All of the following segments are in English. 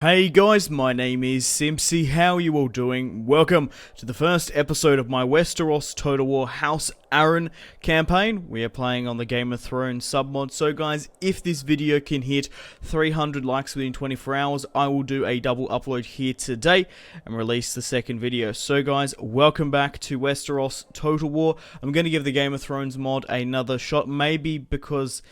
Hey guys, my name is Simpzy. How are you all doing? Welcome to the first episode of my Westeros Total War House Arryn campaign. We are playing on the Game of Thrones submod. So guys, if this video can hit 300 likes within 24 hours, I will do a double upload here today and release the second video. So guys, welcome back to Westeros Total War. I'm going to give the Game of Thrones mod another shot, maybe because...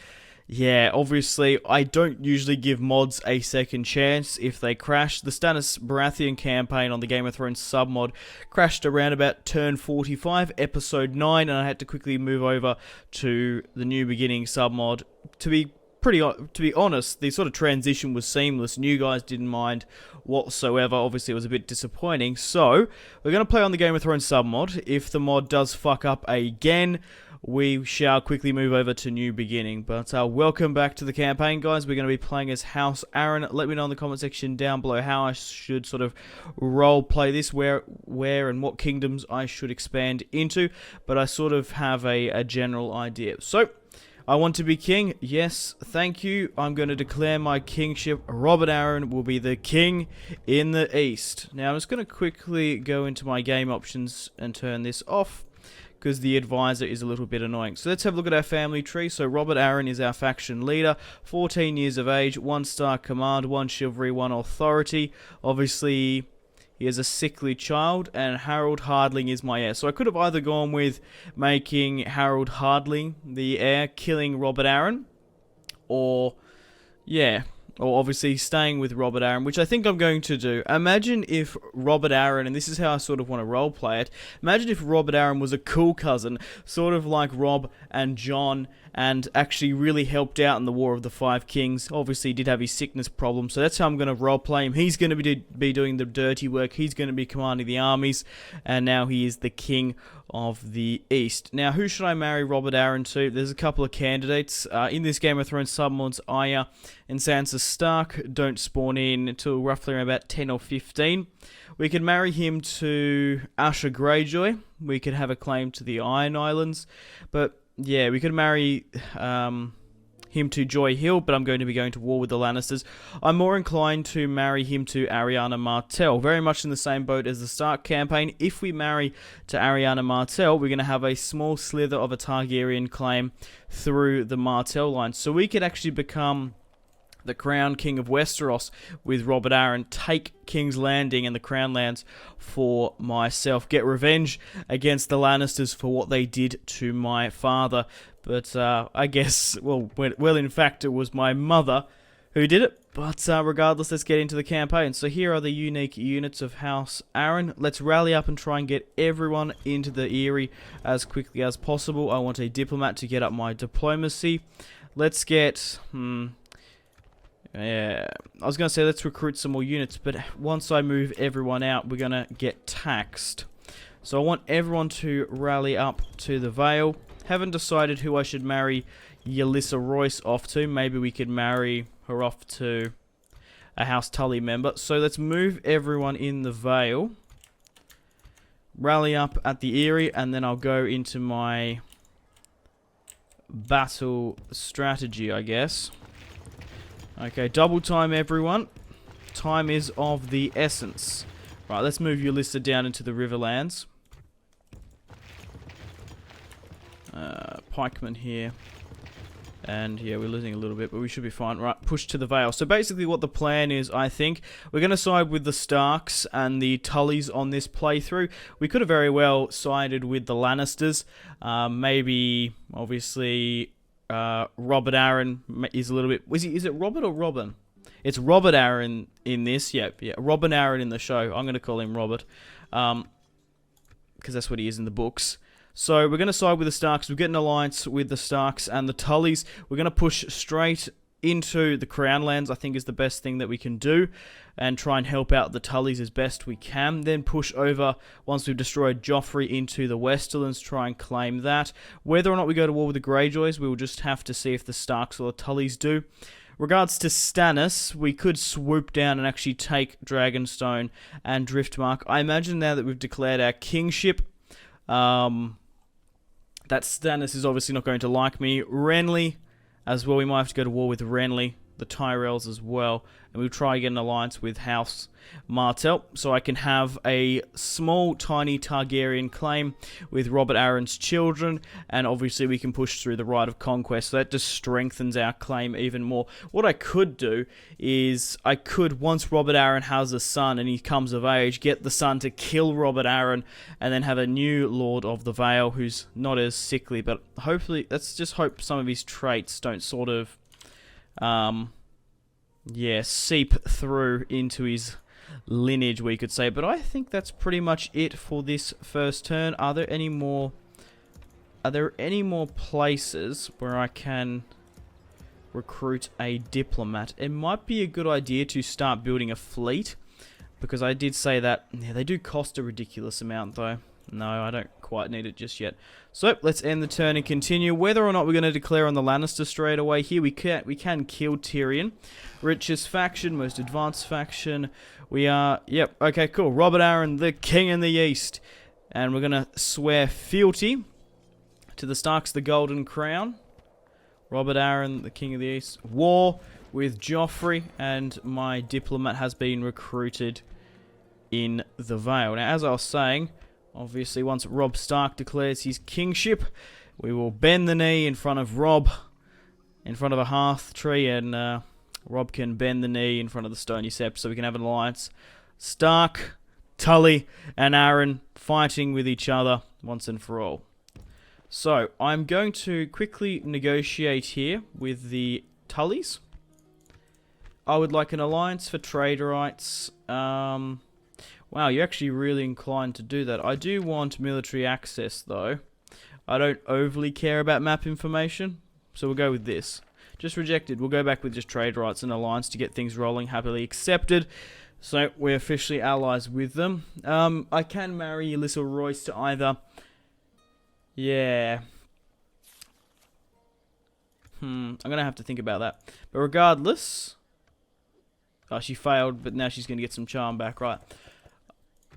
yeah, obviously, I don't usually give mods a second chance if they crash. The Stannis Baratheon campaign on the Game of Thrones submod crashed around about turn 45, episode 9, and I had to quickly move over to the New Beginning submod. To be honest, the sort of transition was seamless, and you guys didn't mind whatsoever. Obviously, it was a bit disappointing. So, we're going to play on the Game of Thrones submod. If the mod does fuck up again, we shall quickly move over to New Beginning. But welcome back to the campaign, guys. We're going to be playing as House Arryn. Let me know in the comment section down below how I should sort of role play this, where and what kingdoms I should expand into. But I sort of have a general idea. So, I want to be king. Yes, thank you. I'm going to declare my kingship. Robert Arryn will be the king in the east. Now, I'm just going to quickly go into my game options and turn this off, because the advisor is a little bit annoying. So let's have a look at our family tree. So Robert Arryn is our faction leader, 14 years of age, 1 star command, 1 chivalry, 1 authority. Obviously, he is a sickly child, and Harold Hardling is my heir. So I could have either gone with making Harold Hardling the heir, killing Robert Arryn, or, yeah, or obviously staying with Robert Arryn, which I think I'm going to do. Imagine if Robert Arryn, and this is how I sort of want to roleplay it, imagine if Robert Arryn was a cool cousin, sort of like Rob and John, and actually really helped out in the War of the Five Kings. Obviously, he did have his sickness problem, so that's how I'm going to roleplay him. He's going to be doing the dirty work, he's going to be commanding the armies, and now he is the king of the East. Now, who should I marry Robert Arryn to? There's a couple of candidates. In this Game of Thrones submods, Arya and Sansa Stark don't spawn in until roughly around about 10 or 15. We could marry him to Asha Greyjoy. We could have a claim to the Iron Islands. But, yeah, we could marry him to Joy Hill, but I'm going to be going to war with the Lannisters. I'm more inclined to marry him to Ariana Martell, very much in the same boat as the Stark campaign. If we marry to Ariana Martell, we're going to have a small slither of a Targaryen claim through the Martell line. So we could actually become the Crown King of Westeros with Robert Arryn, take King's Landing and the Crown Lands for myself, get revenge against the Lannisters for what they did to my father. But I guess, well, in fact, it was my mother who did it. But regardless, let's get into the campaign. So here are the unique units of House Arryn. Let's rally up and try and get everyone into the Eyrie as quickly as possible. I want a diplomat to get up my diplomacy. Let's get... yeah, I was going to say let's recruit some more units, but once I move everyone out, we're going to get taxed. So I want everyone to rally up to the Vale. Haven't decided who I should marry Yelissa Royce off to. Maybe we could marry her off to a House Tully member. So let's move everyone in the Vale. Rally up at the Eyrie, and then I'll go into my battle strategy, I guess. Okay, double time everyone. Time is of the essence. Right, let's move Yelissa down into the Riverlands. Pikeman here. And yeah, we're losing a little bit, but we should be fine. Right, push to the Vale. So basically what the plan is, I think, we're going to side with the Starks and the Tullys on this playthrough. We could have very well sided with the Lannisters. Maybe, obviously... Robert Arryn is a little bit... Is it Robert or Robin? It's Robert Arryn in this. Yeah, Robin Arryn in the show. I'm going to call him Robert. Because that's what he is in the books. So we're going to side with the Starks. We'll get an alliance with the Starks and the Tullys. We're going to push straight into the Crown Lands, I think, is the best thing that we can do, and try and help out the Tullys as best we can. Then push over, once we've destroyed Joffrey, into the Westerlands, try and claim that. Whether or not we go to war with the Greyjoys, we will just have to see if the Starks or the Tullys do. Regards to Stannis, we could swoop down and actually take Dragonstone and Driftmark. I imagine now that we've declared our kingship, that Stannis is obviously not going to like me. Renly as well, we might have to go to war with Renly. the Tyrells as well, and we'll try and get an alliance with House Martell, so I can have a small, tiny Targaryen claim with Robert Arryn's children, and obviously we can push through the right of conquest, so that just strengthens our claim even more. What I could do is, I could, once Robert Arryn has a son and he comes of age, get the son to kill Robert Arryn, and then have a new Lord of the Vale who's not as sickly, but hopefully, let's just hope some of his traits don't sort of seep through into his lineage, we could say. But I think that's pretty much it for this first turn. Are there any more places where I can recruit a diplomat? It might be a good idea to start building a fleet, because I did say that. Yeah, they do cost a ridiculous amount though. No, I don't quite need it just yet. So, let's end the turn and continue. Whether or not we're going to declare on the Lannister straight away here, we can kill Tyrion. Richest faction, most advanced faction. We are, yep, okay, cool. Robert Arryn, the King in the East. And we're going to swear fealty to the Starks, the Golden Crown. Robert Arryn, the King of the East. War with Joffrey, and my diplomat has been recruited in the Vale. Now, as I was saying, obviously, once Robb Stark declares his kingship, we will bend the knee in front of Robb, in front of a hearth tree, and Robb can bend the knee in front of the Stony Scepter, so we can have an alliance. Stark, Tully, and Arryn fighting with each other once and for all. So, I'm going to quickly negotiate here with the Tullys. I would like an alliance for trade rights. Wow, you're actually really inclined to do that. I do want military access, though. I don't overly care about map information, so we'll go with this. Just rejected. We'll go back with just trade rights and alliance to get things rolling. Happily accepted. So, we're officially allies with them. I can marry Alyssa Royce to either... Yeah. I'm going to have to think about that. But regardless... Oh, she failed, but now she's going to get some charm back, right?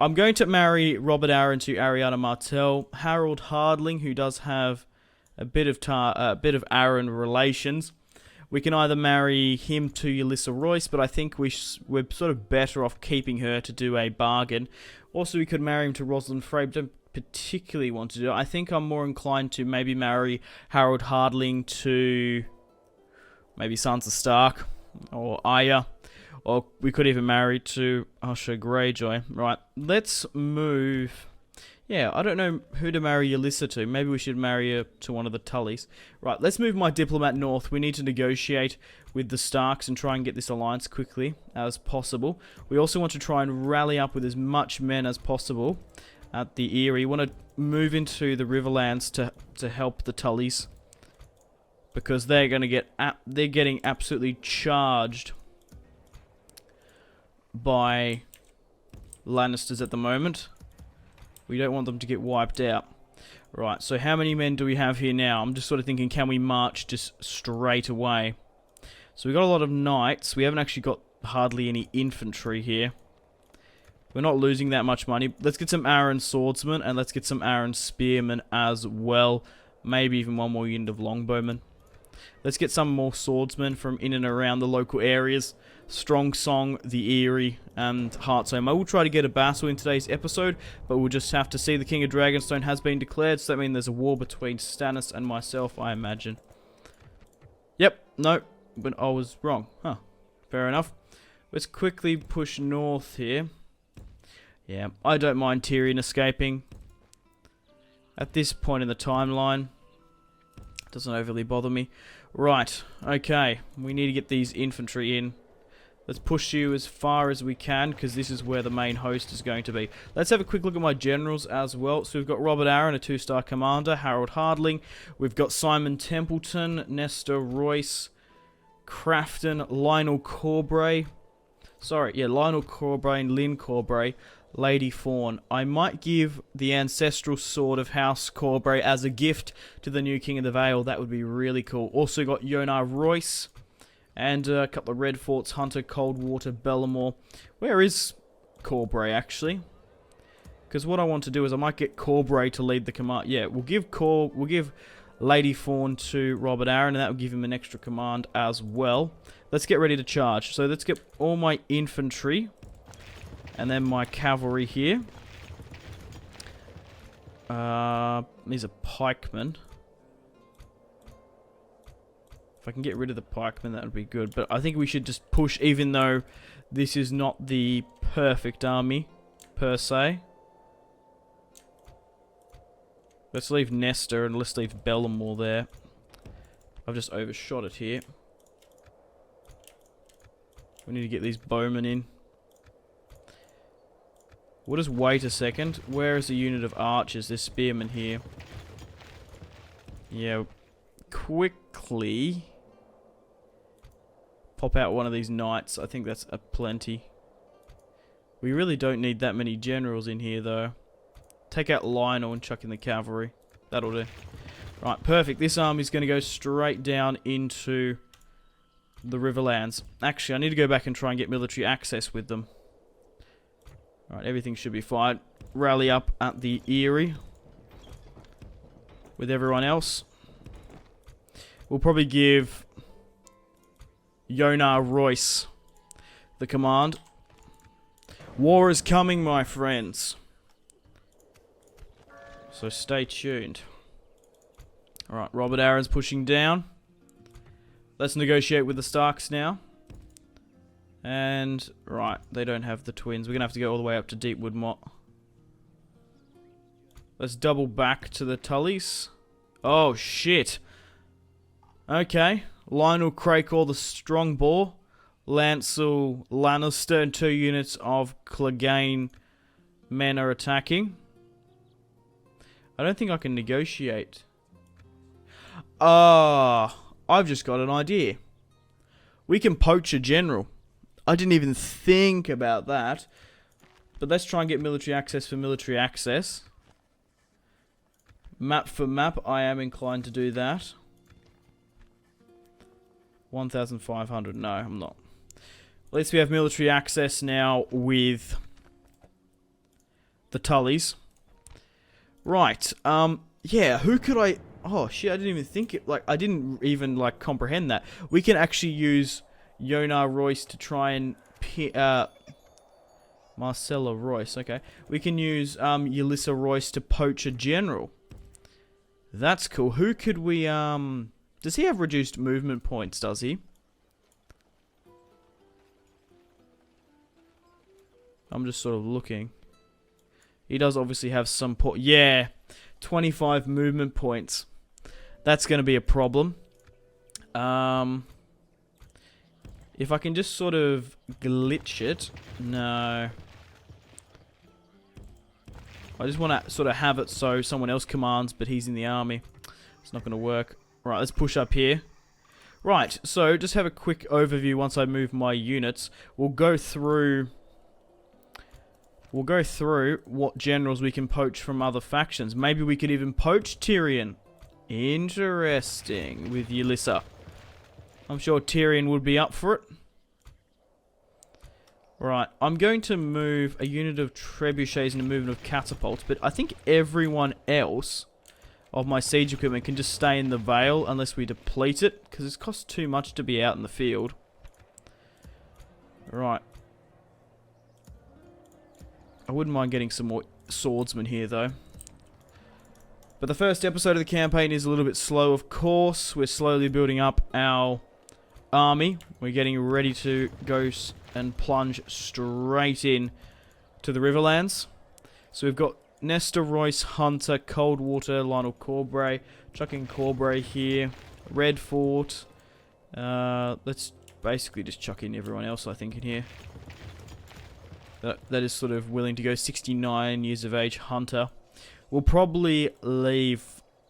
I'm going to marry Robert Arryn to Ariana Martell. Harold Hardling, who does have a bit of Arryn relations. We can either marry him to Alyssa Royce, but I think we're sort of better off keeping her to do a bargain. Also, we could marry him to Rosalind Frey, but don't particularly want to do it. I think I'm more inclined to maybe marry Harold Hardling to maybe Sansa Stark or Arya. Or we could even marry to Usher Greyjoy. Right, let's move. Yeah, I don't know who to marry Alyssa to. Maybe we should marry her to one of the Tullys. Right, let's move my diplomat north. We need to negotiate with the Starks and try and get this alliance quickly as possible. We also want to try and rally up with as much men as possible at the Eyrie. We want to move into the Riverlands to help the Tullys, because they're going to get they're getting absolutely charged by Lannisters at the moment. We don't want them to get wiped out. Right, so how many men do we have here now? I'm just sort of thinking, can we march just straight away? So we've got a lot of knights. We haven't actually got hardly any infantry here. We're not losing that much money. Let's get some Arryn swordsmen, and let's get some Arryn spearmen as well. Maybe even one more unit of longbowmen. Let's get some more swordsmen from in and around the local areas. Strong Song, the Eyrie, and Heartsome. I will try to get a battle in today's episode, but we'll just have to see. The King of Dragonstone has been declared, so that means there's a war between Stannis and myself, I imagine. Yep, no, but I was wrong. Huh, fair enough. Let's quickly push north here. Yeah, I don't mind Tyrion escaping. At this point in the timeline, it doesn't overly bother me. Right, okay, we need to get these infantry in. Let's push you as far as we can, because this is where the main host is going to be. Let's have a quick look at my generals as well. So we've got Robert Arryn, a 2-star commander. Harold Hardling. We've got Simon Templeton, Nestor Royce, Crafton, Lionel Corbray. Sorry, yeah, Lionel Corbray and Lynn Corbray. Lady Fawn. I might give the ancestral sword of House Corbray as a gift to the new King of the Vale. That would be really cool. Also got Yonar Royce. And a couple of Red Forts, Hunter, Coldwater, Bellamore. Where is Corbray, actually? Because what I want to do is I might get Corbray to lead the command. Yeah, we'll give Lady Fawn to Robert Arryn, and that will give him an extra command as well. Let's get ready to charge. So let's get all my infantry, and then my cavalry here. These are pikemen. If I can get rid of the pikemen, that would be good. But I think we should just push, even though this is not the perfect army, per se. Let's leave Nestor and let's leave Bellamore there. I've just overshot it here. We need to get these bowmen in. We'll just wait a second. Where is the unit of archers? There's spearmen here. Yeah, quickly pop out one of these knights. I think that's a plenty. We really don't need that many generals in here, though. Take out Lionel and chuck in the cavalry. That'll do. Right, perfect. This army's going to go straight down into the Riverlands. Actually, I need to go back and try and get military access with them. Alright, everything should be fine. Rally up at the Eyrie with everyone else. We'll probably give Yonar Royce the command. War is coming, my friends. So stay tuned. Alright, Robert Arryn's pushing down. Let's negotiate with the Starks now. And, right, they don't have the twins. We're going to have to go all the way up to Deepwood Mott. Let's double back to the Tullys. Oh, shit. Okay. Lionel Crakehall, the Strongbow. Lancel Lannister and 2 units of Clegane men are attacking. I don't think I can negotiate. I've just got an idea. We can poach a general. I didn't even think about that. But let's try and get military access for military access. Map for map, I am inclined to do that. 1,500. No, I'm not. At least we have military access now with the Tullys. Right. Yeah, who could I... Oh, shit, I didn't even think it... Like, I didn't even, like, comprehend that. We can actually use Yonar Royce to try and... Marcella Royce, okay. We can use Yelissa Royce to poach a general. That's cool. Who could we... Does he have reduced movement points, does he? I'm just sort of looking. He does obviously have some... Yeah, 25 movement points. That's going to be a problem. If I can just sort of glitch it... No. I just want to sort of have it so someone else commands, but he's in the army. It's not going to work. Right, let's push up here. Right, so just have a quick overview once I move my units. We'll go through what generals we can poach from other factions. Maybe we could even poach Tyrion. Interesting, with Yelissa. I'm sure Tyrion would be up for it. Right, I'm going to move a unit of trebuchets and a movement of catapults, but I think everyone else of my siege equipment can just stay in the Vale unless we deplete it, because it costs too much to be out in the field. Right. I wouldn't mind getting some more swordsmen here, though. But the first episode of the campaign is a little bit slow, of course. We're slowly building up our army. We're getting ready to go and plunge straight in to the Riverlands. So we've got Nestor Royce, Hunter, Coldwater, Lionel Corbray, chucking Corbray here, Red Fort. Let's basically just chuck in everyone else, I think, in here. That is sort of willing to go. 69 years of age, Hunter. We'll probably leave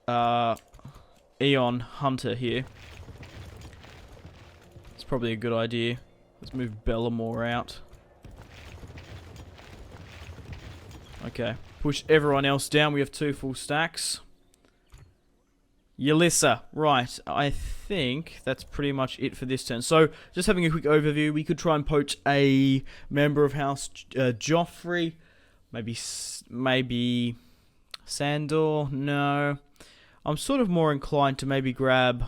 Eon Hunter here. It's probably a good idea. Let's move Bellamore out. Okay. Push everyone else down. We have 2 full stacks. Yelissa. Right. I think that's pretty much it for this turn. So, just having a quick overview. We could try and poach a member of House Joffrey. Maybe Sandor. No. I'm sort of more inclined to maybe grab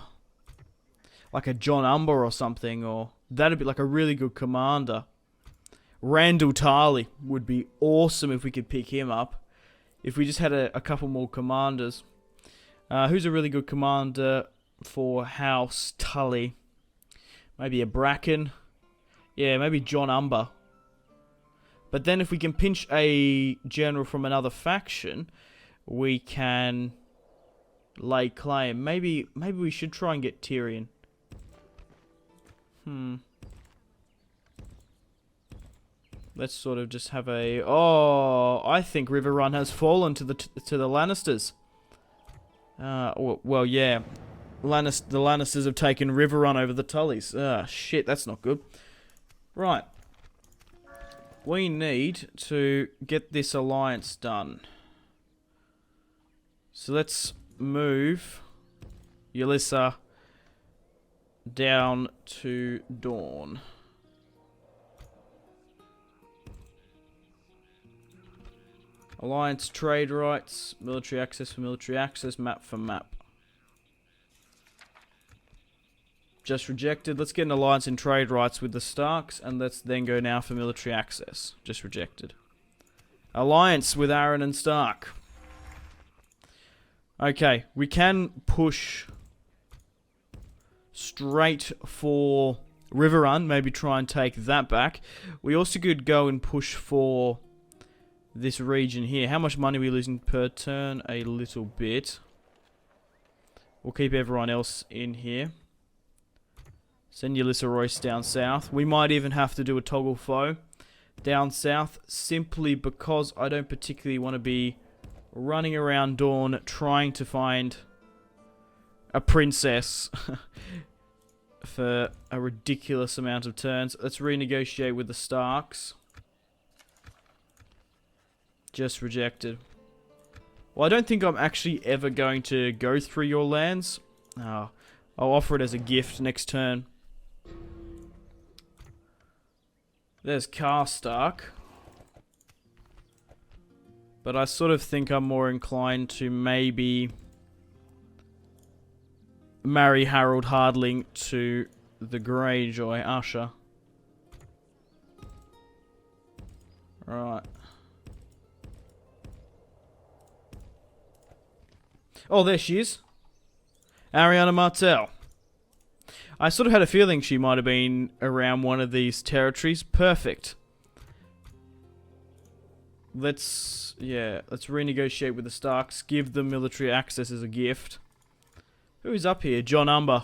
like a John Umber or something, or that'd be like a really good commander. Randall Tarley would be awesome if we could pick him up. If we just had a couple more commanders. Who's a really good commander for House Tully? Maybe a Bracken. Yeah, maybe John Umber. But then if we can pinch a general from another faction, we can lay claim. Maybe we should try and get Tyrion. Let's sort of just have a... Oh, I think Riverrun has fallen to the Lannisters. Well, yeah. The Lannisters have taken Riverrun over the Tullys. Ah, shit, that's not good. Right. We need to get this alliance done. So let's move Yelissa down to Dawn. Alliance trade rights, military access for military access, map for map. Just rejected. Let's get an alliance in trade rights with the Starks, and let's then go now for military access. Just rejected. Alliance with Arryn and Stark. Okay, we can push straight for Riverrun, maybe try and take that back. We also could go and push for this region here. How much money are we losing per turn? A little bit. We'll keep everyone else in here. Send Yelissa Royce down south. We might even have to do a toggle foe down south, simply because I don't particularly want to be running around Dawn trying to find a princess for a ridiculous amount of turns. Let's renegotiate with the Starks. Just rejected. Well, I don't think I'm actually ever going to go through your lands. Oh, I'll offer it as a gift next turn. There's Karstark. But I sort of think I'm more inclined to maybe marry Harold Hardling to the Greyjoy Usher. Right. Oh, there she is. Ariana Martell. I sort of had a feeling she might have been around one of these territories. Perfect. Let's renegotiate with the Starks. Give them military access as a gift. Who's up here? John Umber.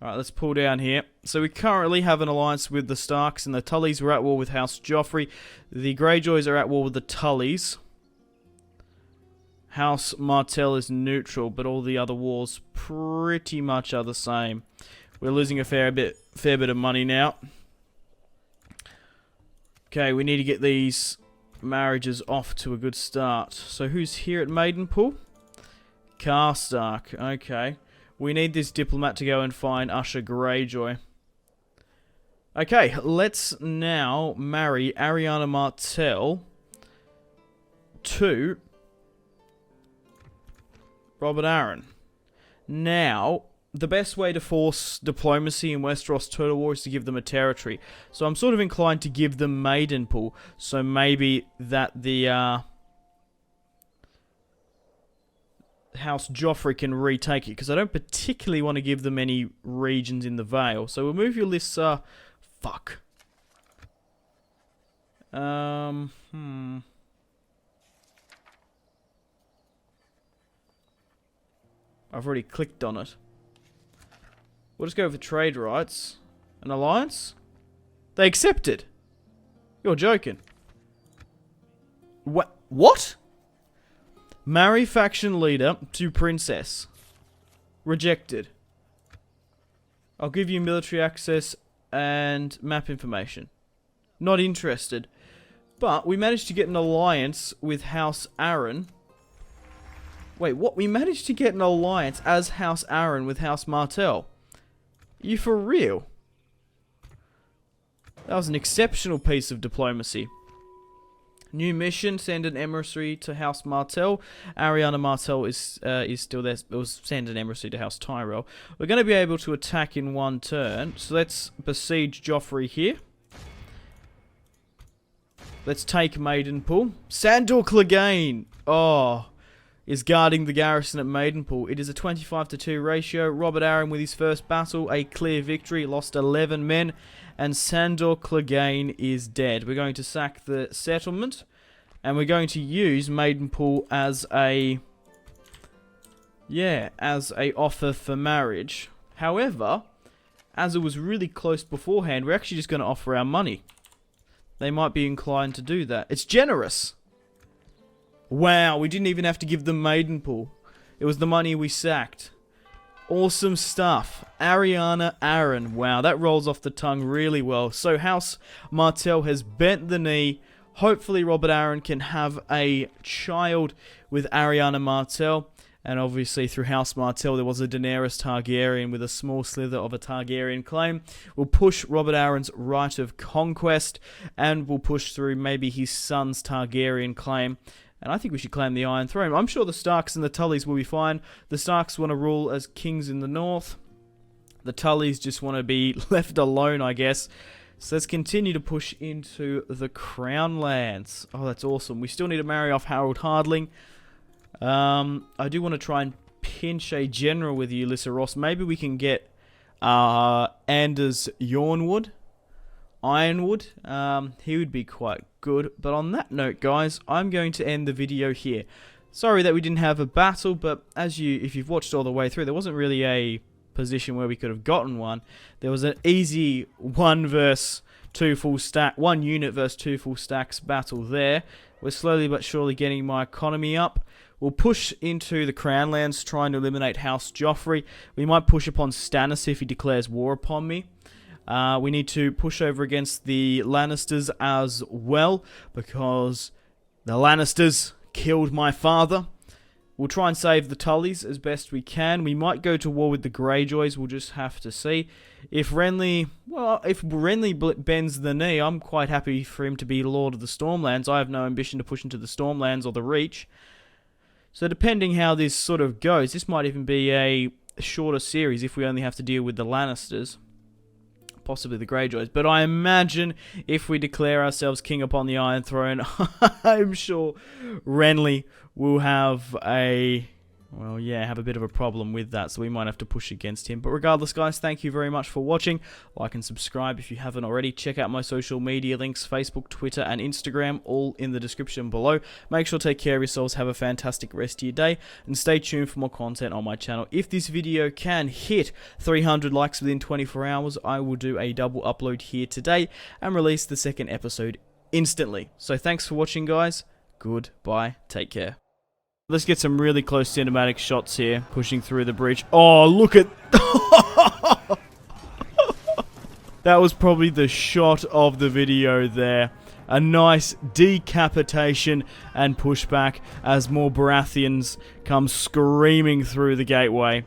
Alright, let's pull down here. So we currently have an alliance with the Starks and the Tullys. We're at war with House Joffrey. The Greyjoys are at war with the Tullys. House Martell is neutral, but all the other wars pretty much are the same. We're losing a fair bit of money now. Okay, we need to get these marriages off to a good start. So who's here at Maidenpool? Karstark. Okay. We need this diplomat to go and find Usher Greyjoy. Okay, let's now marry Ariana Martell to Robert Arryn. Now, the best way to force diplomacy in Westeros Total War is to give them a territory. So I'm sort of inclined to give them Maidenpool. So maybe that the House Joffrey can retake it. Because I don't particularly want to give them any regions in the Vale. So we'll move your lists. Fuck. I've already clicked on it. We'll just go for trade rights. An alliance? They accepted. You're joking. What? Marry faction leader to princess. Rejected. I'll give you military access and map information. Not interested. But we managed to get an alliance with House Arryn. Wait, what? We managed to get an alliance as House Arryn with House Martell. You for real? That was an exceptional piece of diplomacy. New mission, send an emissary to House Martell. Ariana Martell is still there. It was send an emissary to House Tyrell. We're going to be able to attack in one turn. So let's besiege Joffrey here. Let's take Maidenpool. Sandor Clegane, is guarding the garrison at Maidenpool. It is a 25-2 ratio. Robert Arryn with his first battle, a clear victory, lost 11 men, and Sandor Clegane is dead. We're going to sack the settlement, and we're going to use Maidenpool as a offer for marriage. However, as it was really close beforehand, we're actually just going to offer our money. They might be inclined to do that. It's generous. Wow, we didn't even have to give them Maidenpool. It was the money we sacked. Awesome stuff. Ariana Arryn. Wow, that rolls off the tongue really well. So House Martell has bent the knee. Hopefully Robert Arryn can have a child with Ariana Martell. And obviously through House Martell there was a Daenerys Targaryen with a small slither of a Targaryen claim. We'll push Robert Arryn's right of conquest. And we'll push through maybe his son's Targaryen claim. And I think we should claim the Iron Throne. I'm sure the Starks and the Tullys will be fine. The Starks want to rule as kings in the north. The Tullys just want to be left alone, I guess. So let's continue to push into the Crown Lands. Oh, that's awesome. We still need to marry off Harold Hardling. I do want to try and pinch a general with Ulysses Ross. Maybe we can get Anders Yornwood. Ironwood, he would be quite good. But on that note, guys, I'm going to end the video here. Sorry that we didn't have a battle, but if you've watched all the way through, there wasn't really a position where we could have gotten one. There was an easy one unit versus two full stacks battle there. We're slowly but surely getting my economy up. We'll push into the Crown Lands, trying to eliminate House Joffrey. We might push upon Stannis if he declares war upon me. We need to push over against the Lannisters as well, because the Lannisters killed my father. We'll try and save the Tullys as best we can. We might go to war with the Greyjoys. We'll just have to see. If Renly bends the knee, I'm quite happy for him to be Lord of the Stormlands. I have no ambition to push into the Stormlands or the Reach. So depending how this sort of goes, this might even be a shorter series if we only have to deal with the Lannisters. Possibly the Greyjoys, but I imagine if we declare ourselves king upon the Iron Throne, I'm sure Renly will have a bit of a problem with that, so we might have to push against him. But regardless, guys, thank you very much for watching. Like and subscribe if you haven't already. Check out my social media links, Facebook, Twitter, and Instagram, all in the description below. Make sure to take care of yourselves, have a fantastic rest of your day, and stay tuned for more content on my channel. If this video can hit 300 likes within 24 hours, I will do a double upload here today and release the second episode instantly. So thanks for watching, guys. Goodbye. Take care. Let's get some really close cinematic shots here, pushing through the bridge. Oh, look at... That was probably the shot of the video there. A nice decapitation and pushback as more Baratheons come screaming through the gateway.